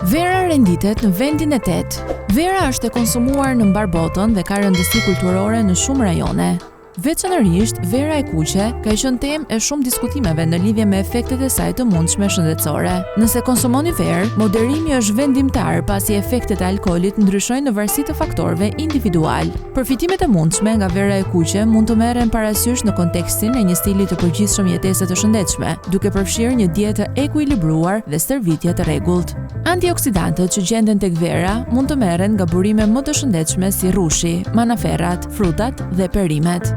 Vera renditet në vendin e 8. Vera është e konsumuar në mbar botën dhe ka rëndësi kulturore në shumë rajone. Veçanërisht, vera e kuqe ka qenë temë e shumë diskutimeve në lidhje me efektet e saj të mundshme shëndetësore. Nëse konsumoni verë, moderimi është vendimtar pasi efektet e alkoolit ndryshojnë në varësi të faktorëve individual. Përfitimet e mundshme nga vera e kuqe mund të merren parasysh në kontekstin e një stili të përgjithshëm jetese të shëndetshme, duke përfshirë një dietë e ekuilibruar dhe stërvitje të rregullt. Antioksidantët që gjenden tek vera mund të merren nga burime më të shëndetshme si rrushi, manaferrat, frutat dhe perimet.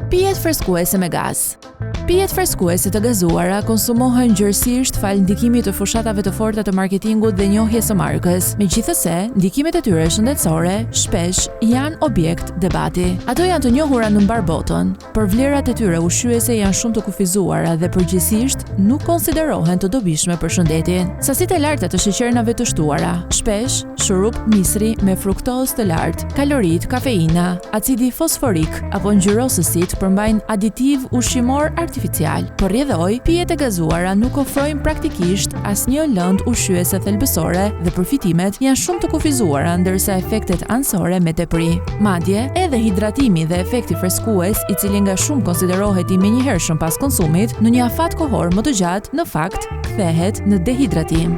Pijet freskuese me gaz. Pijet freskuese të gazuara konsumohen gjërësisht fal ndikimit të fushatave të forta të marketingut dhe njohjes së markës. Megjithase, ndikimet e tyre shëndetësore shpesh janë objekt debati. Ato janë të njohura në mbar botën, por vlerat e tyre ushqyese janë shumë të kufizuara dhe përgjithsisht nuk konsiderohen të dobishme për shëndetin. Sasitë e larta të sheqernave të shtuara, shpesh shurup misri me fruktozë të lartë, kalorit, kafeina, acidi fosforik apo ngjyrosësit përmbajnë aditiv ushqimor artificial. Por rrjedhoj, pijet e gazuara nuk ofrojnë praktikisht asnjë lëndë ushqyese thelbësore dhe përfitimet janë shumë të kufizuara ndërsa efektet anësore me tepri. Madje, edhe hidratimi dhe efekti freskues, i cili nga shumë konsiderohet i menjëhershëm pas konsumit, në një afat kohor më të gjatë, në fakt kthehet në dehidratim.